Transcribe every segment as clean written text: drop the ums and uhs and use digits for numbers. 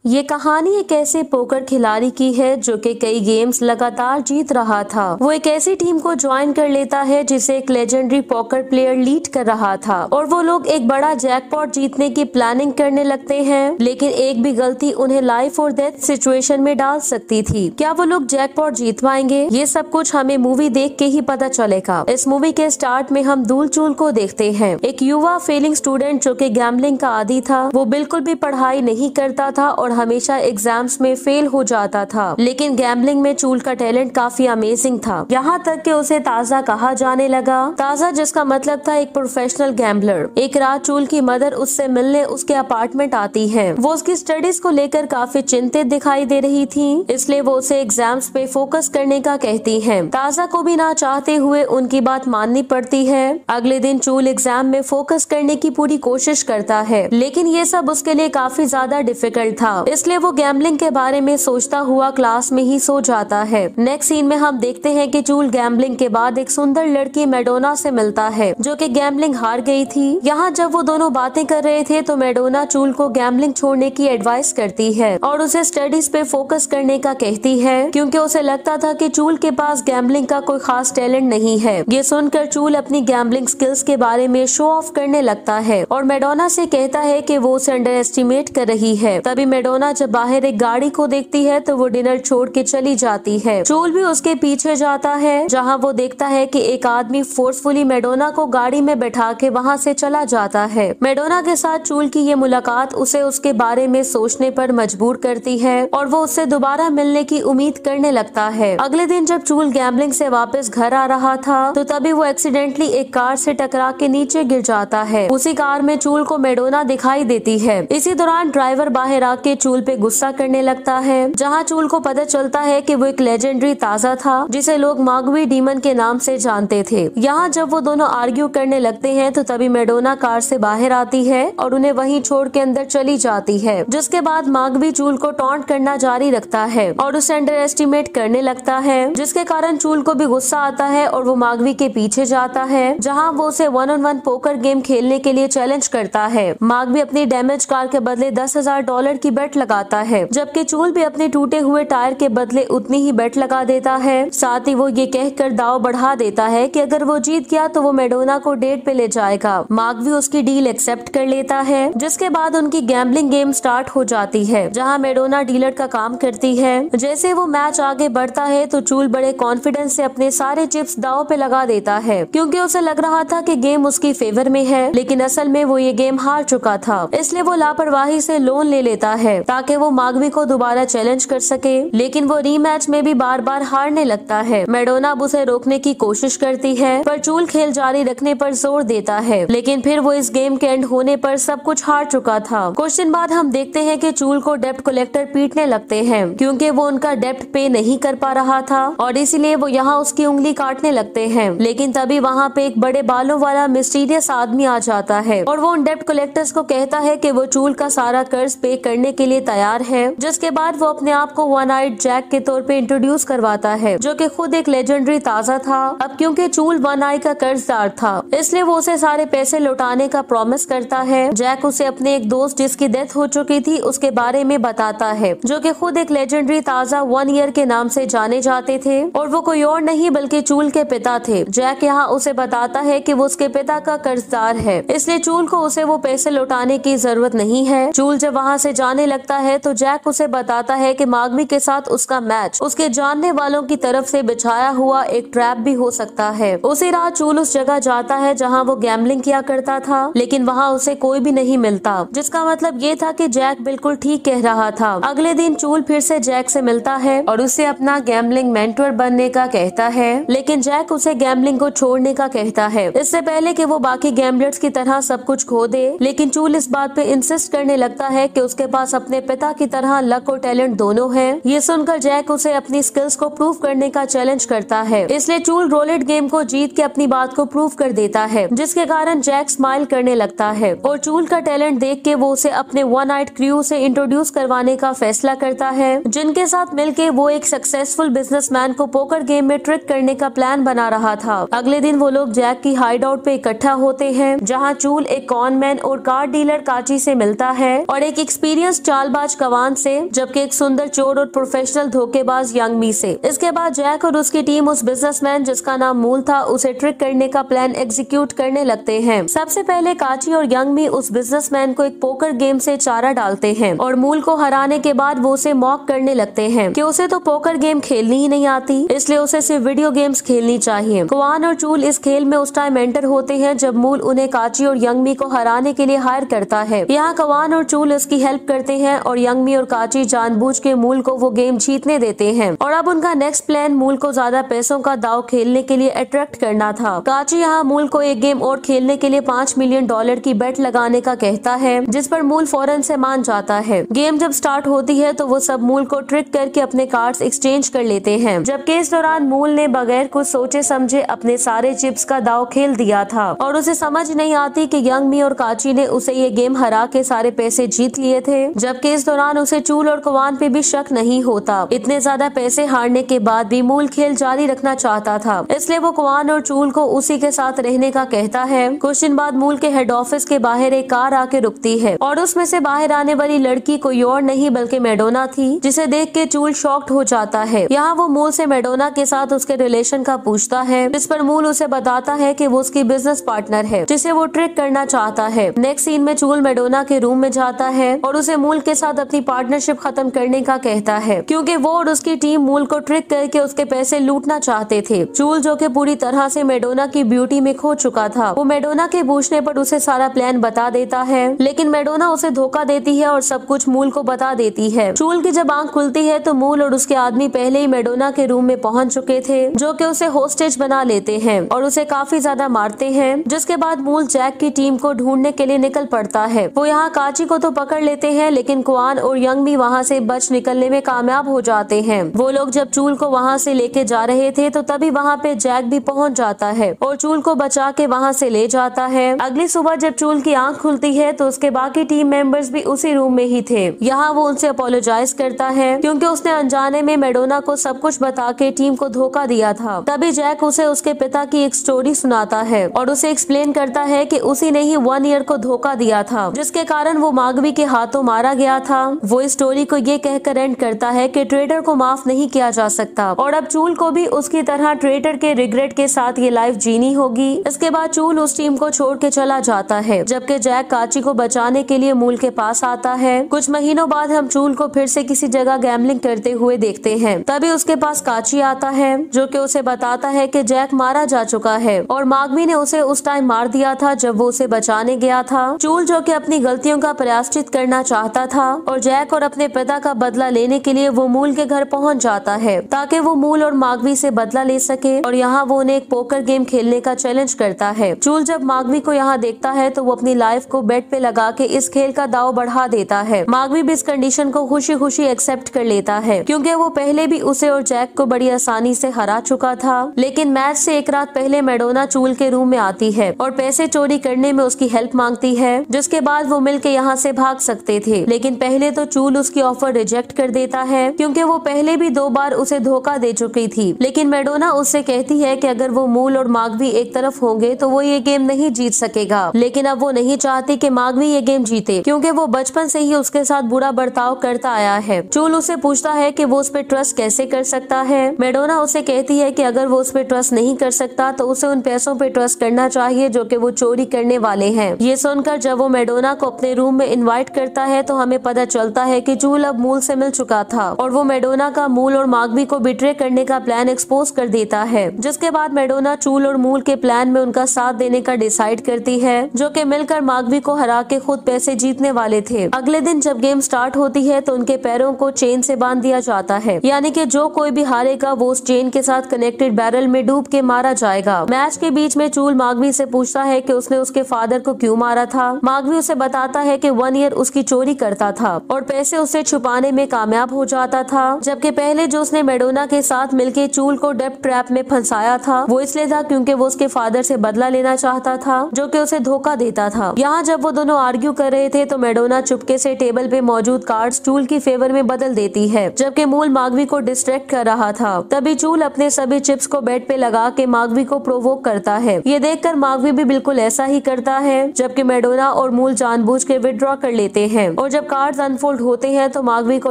ये कहानी एक ऐसे पोकर खिलाड़ी की है जो कि कई गेम्स लगातार जीत रहा था। वो एक ऐसी टीम को ज्वाइन कर लेता है जिसे एक लेजेंडरी पोकर प्लेयर लीड कर रहा था और वो लोग एक बड़ा जैकपॉट जीतने की प्लानिंग करने लगते हैं, लेकिन एक भी गलती उन्हें लाइफ और डेथ सिचुएशन में डाल सकती थी। क्या वो लोग जैकपॉट जीत पाएंगे? ये सब कुछ हमें मूवी देख के ही पता चलेगा। इस मूवी के स्टार्ट में हम दूल चूल को देखते हैं, एक युवा फेलिंग स्टूडेंट जो कि गैम्बलिंग का आदी था। वो बिल्कुल भी पढ़ाई नहीं करता था और हमेशा एग्जाम्स में फेल हो जाता था, लेकिन गैम्बलिंग में चूल का टैलेंट काफी अमेजिंग था। यहाँ तक कि उसे ताजा कहा जाने लगा। ताजा जिसका मतलब था एक प्रोफेशनल गैम्बलर। एक रात चूल की मदर उससे मिलने उसके अपार्टमेंट आती है। वो उसकी स्टडीज को लेकर काफी चिंतित दिखाई दे रही थी, इसलिए वो उसे एग्जाम्स पे फोकस करने का कहती है। ताजा को भी ना चाहते हुए उनकी बात माननी पड़ती है। अगले दिन चूल एग्जाम में फोकस करने की पूरी कोशिश करता है, लेकिन ये सब उसके लिए काफी ज्यादा डिफिकल्ट था, इसलिए वो गैम्बलिंग के बारे में सोचता हुआ क्लास में ही सो जाता है। नेक्स्ट सीन में हम देखते हैं कि चूल गैम्बलिंग के बाद एक सुंदर लड़की मैडोना से मिलता है जो कि गैम्बलिंग हार गई थी। यहाँ जब वो दोनों बातें कर रहे थे तो मैडोना चूल को गैम्बलिंग छोड़ने की एडवाइस करती है और उसे स्टडीज पे फोकस करने का कहती है, क्योंकि उसे लगता था कि चूल के पास गैम्बलिंग का कोई खास टैलेंट नहीं है। ये सुनकर चूल अपनी गैम्बलिंग स्किल्स के बारे में शो ऑफ करने लगता है और मैडोना से कहता है कि वो उसे अंडर एस्टिमेट कर रही है। तभी मैडोना जब बाहर एक गाड़ी को देखती है तो वो डिनर छोड़ के चली जाती है। चूल भी उसके पीछे जाता है, जहाँ वो देखता है कि एक आदमी फोर्सफुली मैडोना को गाड़ी में बैठा के वहाँ से चला जाता है। मैडोना के साथ चूल की ये मुलाकात उसे उसके बारे में सोचने पर मजबूर करती है और वो उससे दोबारा मिलने की उम्मीद करने लगता है। अगले दिन जब चूल गैम्बलिंग से वापस घर आ रहा था तो तभी वो एक्सीडेंटली एक कार से टकरा के नीचे गिर जाता है। उसी कार में चूल को मैडोना दिखाई देती है। इसी दौरान ड्राइवर बाहर आके चूल पे गुस्सा करने लगता है, जहाँ चूल को पता चलता है कि वो एक लेजेंडरी ताजा था जिसे लोग मागवी डीमन के नाम से जानते थे। यहाँ जब वो दोनों आर्ग्यू करने लगते हैं तो तभी मैडोना कार से बाहर आती है और उन्हें वहीं छोड़ के अंदर चली जाती है। जिसके बाद मागवी चूल को टॉन्ट करना जारी रखता है और उसे अंडर एस्टिमेट करने लगता है, जिसके कारण चूल को भी गुस्सा आता है और वो मागवी के पीछे जाता है, जहाँ वो उसे 1-on-1 पोकर गेम खेलने के लिए चैलेंज करता है। मागवी अपनी डैमेज कार के बदले $10,000 की बेट लगाता है, जबकि चूल भी अपने टूटे हुए टायर के बदले उतनी ही बेट लगा देता है। साथ ही वो ये कहकर दाव बढ़ा देता है कि अगर वो जीत गया तो वो मैडोना को डेट पे ले जाएगा। मागवी उसकी डील एक्सेप्ट कर लेता है, जिसके बाद उनकी गैम्बलिंग गेम स्टार्ट हो जाती है, जहाँ मैडोना डीलर का काम करती है। जैसे वो मैच आगे बढ़ता है तो चूल बड़े कॉन्फिडेंस से अपने सारे चिप्स दाव पे लगा देता है, क्योंकि उसे लग रहा था कि गेम उसकी फेवर में है, लेकिन असल में वो ये गेम हार चुका था। इसलिए वो लापरवाही से लोन ले लेता है ताकि वो मागवी को दोबारा चैलेंज कर सके, लेकिन वो रीमैच में भी बार बार हारने लगता है। मैडोना अब उसे रोकने की कोशिश करती है, पर चूल खेल जारी रखने पर जोर देता है, लेकिन फिर वो इस गेम के एंड होने पर सब कुछ हार चुका था। कुछ दिन बाद हम देखते हैं कि चूल को डेप्ट कलेक्टर पीटने लगते हैं, क्योंकि वो उनका डेप्ट पे नहीं कर पा रहा था और इसीलिए वो यहाँ उसकी उंगली काटने लगते हैं। लेकिन तभी वहाँ पे एक बड़े बालों वाला मिस्टीरियस आदमी आ जाता है और वो उन डेप्ट कलेक्टर्स को कहता है कि वो चूल का सारा कर्ज पे करने के लिए तैयार है। जिसके बाद वो अपने आप को वन आइड जैक के तौर पे इंट्रोड्यूस करवाता है, जो कि खुद एक लेजेंडरी ताजा था। अब क्योंकि चूल वन आई का कर्जदार था, इसलिए वो उसे सारे पैसे लौटाने का प्रॉमिस करता है। जैक उसे अपने एक दोस्त जिसकी डेथ हो चुकी थी उसके बारे में बताता है, जो कि खुद एक लेजेंडरी ताजा 1 ईयर के नाम से जाने जाते थे और वो कोई और नहीं बल्कि चूल के पिता थे। जैक यहाँ उसे बताता है कि वो उसके पिता का कर्जदार है, इसलिए चूल को उसे वो पैसे लौटाने की जरूरत नहीं है। चूल जब वहाँ से जाने लगता है तो जैक उसे बताता है कि मागवी के साथ उसका मैच उसके जानने वालों की तरफ से बिछाया हुआ एक ट्रैप भी हो सकता है। उसी रात चूल उस जगह जाता है जहाँ वो गैम्बलिंग किया करता था, लेकिन वहाँ उसे कोई भी नहीं मिलता, जिसका मतलब ये था कि जैक बिल्कुल ठीक कह रहा था। अगले दिन चूल फिर से जैक से मिलता है और उसे अपना गैम्बलिंग मेंटर बनने का कहता है, लेकिन जैक उसे गैम्बलिंग को छोड़ने का कहता है, इससे पहले कि वो बाकी गैम्बलर्स की तरह सब कुछ खो दे। लेकिन चूल इस बात पे इंसिस्ट करने लगता है कि उसके पास अपने पिता की तरह लक और टैलेंट दोनों है। ये सुनकर जैक उसे अपनी स्किल्स को प्रूव करने का चैलेंज करता है, इसलिए चूल रोलेट गेम को जीत के अपनी बात को प्रूव कर देता है, जिसके कारण जैक स्माइल करने लगता है और चूल का टैलेंट देख के वो उसे अपने वन नाइट क्रू से इंट्रोड्यूस करवाने का फैसला करता है, जिनके साथ मिलके वो एक सक्सेसफुल बिजनेसमैन को पोकर गेम में ट्रिक करने का प्लान बना रहा था। अगले दिन वो लोग जैक की हाइड आउट पे इकट्ठा होते हैं, जहाँ चूल एक कॉनमैन और कार डीलर काची से मिलता है और एक एक्सपीरियंस चालबाज कवान से, जबकि एक सुंदर चोर और प्रोफेशनल धोखेबाज यंग मी से। इसके बाद जैक और उसकी टीम उस बिजनेसमैन जिसका नाम मूल था उसे ट्रिक करने का प्लान एग्जीक्यूट करने लगते हैं। सबसे पहले काची और यंग मी उस बिजनेसमैन को एक पोकर गेम से चारा डालते हैं और मूल को हराने के बाद वो उसे मॉक करने लगते हैं कि उसे तो पोकर गेम खेलनी ही नहीं आती, इसलिए उसे सिर्फ वीडियो गेम्स खेलनी चाहिए। कवान और चूल इस खेल में उस टाइम एंटर होते हैं जब मूल उन्हें काची और यंग मी को हराने के लिए हायर करता है। यहाँ कवान और चूल इसकी हेल्प करते हैं और यंग मी और काची जानबूझ के मूल को वो गेम जीतने देते हैं। और अब उनका नेक्स्ट प्लान मूल को ज्यादा पैसों का दाव खेलने के लिए अट्रैक्ट करना था। काची यहाँ मूल को एक गेम और खेलने के लिए $5 मिलियन की बेट लगाने का कहता है, जिस पर मूल फौरन से मान जाता है। गेम जब स्टार्ट होती है तो वो सब मूल को ट्रिक करके अपने कार्ड्स एक्सचेंज कर लेते हैं, जबकि इस दौरान मूल ने बगैर कुछ सोचे समझे अपने सारे चिप्स का दाव खेल दिया था और उसे समझ नहीं आती कि यंग मी और काची ने उसे ये गेम हरा के सारे पैसे जीत लिए थे, जबकि इस दौरान उसे चूल और कवान पे भी शक नहीं होता। इतने ज्यादा पैसे हारने के बाद भी मूल खेल जारी रखना चाहता था, इसलिए वो कवान और चूल को उसी के साथ रहने का कहता है। कुछ दिन बाद मूल के हेड ऑफिस के बाहर एक कार आके रुकती है और उसमें से बाहर आने वाली लड़की कोई और नहीं बल्कि मैडोना थी, जिसे देख के चूल शॉक्ड हो जाता है। यहाँ वो मूल से मैडोना के साथ उसके रिलेशन का पूछता है, जिस पर मूल उसे बताता है कि वो उसकी बिजनेस पार्टनर है जिसे वो ट्रिक करना चाहता है। नेक्स्ट सीन में चूल मैडोना के रूम में जाता है और उसे मूल के साथ अपनी पार्टनरशिप खत्म करने का कहता है, क्योंकि वो और उसकी टीम मूल को ट्रिक करके उसके पैसे लूटना चाहते थे। चूल जो कि पूरी तरह से मैडोना की ब्यूटी में खो चुका था, वो मैडोना के पूछने पर उसे सारा प्लान बता देता है, लेकिन मैडोना उसे धोखा देती है और सब कुछ मूल को बता देती है। चूल की जब आंख खुलती है तो मूल और उसके आदमी पहले ही मैडोना के रूम में पहुंच चुके थे, जो कि उसे होस्टेज बना लेते हैं और उसे काफी ज्यादा मारते हैं। जिसके बाद मूल जैक की टीम को ढूंढने के लिए निकल पड़ता है। वो यहाँ काची को तो पकड़ लेते हैं, लेकिन कवान और यंग भी वहाँ से बच निकलने में कामयाब हो जाते हैं। वो लोग जब चूल को वहाँ से लेके जा रहे थे तो तभी वहाँ पे जैक भी पहुँच जाता है और चूल को बचा के वहाँ से ले जाता है। अगली सुबह जब चूल की आंख खुलती है तो उसके बाकी टीम मेंबर्स भी उसी रूम में ही थे। यहाँ वो उनसे अपोलोजाइज करता है क्योंकि उसने अनजाने में मैडोना को सब कुछ बता के टीम को धोखा दिया था। तभी जैक उसे उसके पिता की एक स्टोरी सुनाता है और उसे एक्सप्लेन करता है कि उसी ने ही 1 ईयर को धोखा दिया था, जिसके कारण वो मागवी के हाथों मारा गया था। वो इस स्टोरी को ये कहकर एंड करता है कि ट्रेडर को माफ नहीं किया जा सकता और अब चूल को भी उसकी तरह ट्रेडर के रिग्रेट के साथ ये लाइफ जीनी होगी। इसके बाद चूल उस टीम को छोड़ के चला जाता है, जबकि जैक काची को बचाने के लिए मूल के पास आता है। कुछ महीनों बाद हम चूल को फिर से किसी जगह गैम्बलिंग करते हुए देखते हैं। तभी उसके पास काची आता है, जो कि उसे बताता है कि जैक मारा जा चुका है और मागवी ने उसे उस टाइम मार दिया था जब वो उसे बचाने गया था। चूल जो कि अपनी गलतियों का प्रायश्चित करना चाहता था और जैक और अपने पिता का बदला लेने के लिए वो मूल के घर पहुंच जाता है ताकि वो मूल और मागवी से बदला ले सके और यहाँ वो उन्हें एक पोकर गेम खेलने का चैलेंज करता है। चूल जब मागवी को यहाँ देखता है तो वो अपनी लाइफ को बेट पे लगा के इस खेल का दाव बढ़ा देता है। मागवी भी इस कंडीशन को खुशी खुशी एक्सेप्ट कर लेता है, क्योंकि वो पहले भी उसे और जैक को बड़ी आसानी से हरा चुका था। लेकिन मैच से एक रात पहले मैडोना चूल के रूम में आती है और पैसे चोरी करने में उसकी हेल्प मांगती है, जिसके बाद वो मिलके यहाँ से भाग सकते थे। लेकिन पहले तो चूल उसकी ऑफर रिजेक्ट कर देता है, क्योंकि वो पहले भी 2 बार उसे धोखा दे चुकी थी। लेकिन मैडोना उससे कहती है कि अगर वो मूल और मागवी एक तरफ होंगे तो वो ये गेम नहीं जीत सकेगा। लेकिन अब वो नहीं चाहती कि मागवी ये गेम जीते, क्योंकि वो बचपन से ही उसके साथ बुरा बर्ताव करता आया है। चूल उसे पूछता है कि वो उस पर ट्रस्ट कैसे कर सकता है। मैडोना उसे कहती है कि अगर वो उस पर ट्रस्ट नहीं कर सकता तो उसे उन पैसों पे ट्रस्ट करना चाहिए जो कि वो चोरी करने वाले हैं। ये सुनकर जब वो मैडोना को अपने रूम में इनवाइट करता है तो हमें पता चलता है कि चूल अब मूल से मिल चुका था और वो मैडोना का मूल और मागवी को बिट्रे करने का प्लान एक्सपोज कर देता है। जिसके बाद मैडोना चूल और मूल के प्लान में उनका साथ देने का डिसाइड करती है, जो कि मिलकर मागवी को हरा के खुद पैसे जीतने वाले थे। अगले दिन जब गेम स्टार्ट होती है तो उनके पैरों को चेन से बांध दिया जाता है, यानी कि जो कोई भी हारेगा वो उस चेन के साथ कनेक्टेड बैरल में डूब के मारा जाएगा। मैच के बीच में चूल मागवी से पूछता है कि उसने उसके फादर को क्यों मारा था। मागवी उसे बताता है कि 1 ईयर उसकी चोरी करता था और पैसे उसे छुपाने में कामयाब हो जाता था, जबकि पहले जो उसने मैडोना के साथ मिलके चूल को डेप्ट ट्रैप में फंसाया था वो इसलिए था क्योंकि वो उसके फादर से बदला लेना चाहता था, जो कि उसे धोखा देता था। यहाँ जब वो दोनों आर्ग्यू कर रहे थे तो मैडोना चुपके से टेबल पे मौजूद कार्ड्स चूल की फेवर में बदल देती है, जबकि मूल मागवी को डिस्ट्रैक्ट कर रहा था। तभी चूल अपने सभी चिप्स को बेड पे लगा के मागवी को प्रोवोक करता है। ये देखकर मागवी भी बिल्कुल ऐसा ही करता है, जबकि मैडोना और मूल जानबूझ के विड्रॉ कर लेते हैं। और जब जब कार्ड्स अनफोल्ड होते हैं तो मागवी को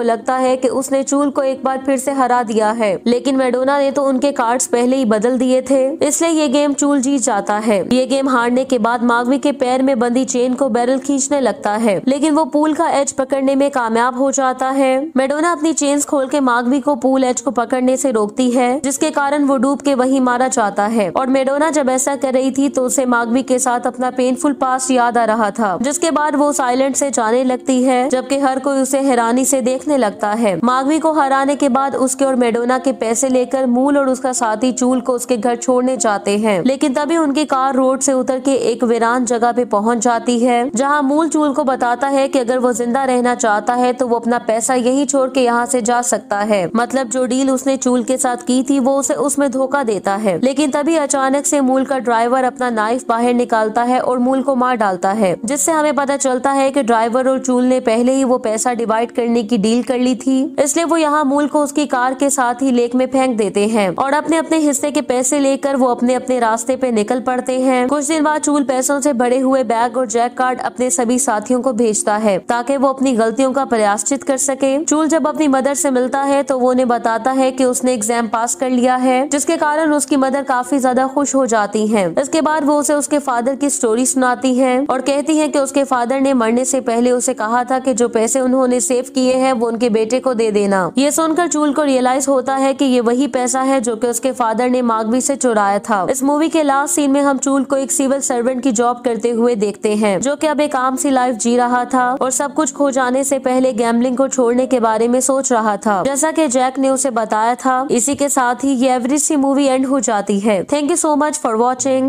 लगता है कि उसने चूल को एक बार फिर से हरा दिया है, लेकिन मैडोना ने तो उनके कार्ड्स पहले ही बदल दिए थे, इसलिए ये गेम चूल जीत जाता है। ये गेम हारने के बाद मागवी के पैर में बंधी चेन को बैरल खींचने लगता है, लेकिन वो पूल का एज पकड़ने में कामयाब हो जाता है। मैडोना अपनी चेन्स खोल के मागवी को पूल एज को पकड़ने से रोकती है, जिसके कारण वो डूब के वहीं मारा जाता है। और मैडोना जब ऐसा कर रही थी तो उसे मागवी के साथ अपना पेनफुल पास्ट याद आ रहा था, जिसके बाद वो साइलेंट से जाने लगती है, जबकि हर कोई उसे हैरानी से देखने लगता है। मागवी को हराने के बाद उसके और मैडोना के पैसे लेकर मूल और उसका साथी चूल को उसके घर छोड़ने जाते हैं, लेकिन तभी उनकी कार रोड से उतर के एक वीरान जगह पे पहुंच जाती है, जहां मूल चूल को बताता है कि अगर वो जिंदा रहना चाहता है तो वो अपना पैसा यही छोड़ के यहाँ से जा सकता है। मतलब जो डील उसने चूल के साथ की थी वो उसे उसमें धोखा देता है। लेकिन तभी अचानक से मूल का ड्राइवर अपना नाइफ बाहर निकालता है और मूल को मार डालता है, जिससे हमें पता चलता है कि ड्राइवर और चूल ने पहले ही वो पैसा डिवाइड करने की डील कर ली थी, इसलिए वो यहाँ मूल को उसकी कार के साथ ही लेक में फेंक देते हैं और अपने अपने हिस्से के पैसे लेकर वो अपने अपने रास्ते पे निकल पड़ते हैं। कुछ दिन बाद चूल पैसों से भरे हुए बैग और जैक कार्ड अपने सभी साथियों को भेजता है ताकि वो अपनी गलतियों का प्रायश्चित कर सके। चूल जब अपनी मदर से मिलता है तो वो उन्हें बताता है कि उसने एग्जाम पास कर लिया है, जिसके कारण उसकी मदर काफी ज्यादा खुश हो जाती हैं। इसके बाद वो उसे उसके फादर की स्टोरी सुनाती है और कहती है कि उसके फादर ने मरने से पहले उसे कहा था कि जो पैसे उन्होंने सेव किए हैं वो उनके बेटे को दे देना। ये सुनकर चूल को रियलाइज होता है कि ये वही पैसा है जो कि उसके फादर ने मागवी से चुराया था। इस मूवी के लास्ट सीन में हम चूल को एक सिविल सर्वेंट की जॉब करते हुए देखते हैं, जो कि अब एक आम सी लाइफ जी रहा था और सब कुछ खो जाने से पहले गैम्बलिंग को छोड़ने के बारे में सोच रहा था, जैसा कि जैक ने उसे बताया था। इसी के साथ ही ये एवरेज सी मूवी एंड हो जाती है। Thank you so much for watching.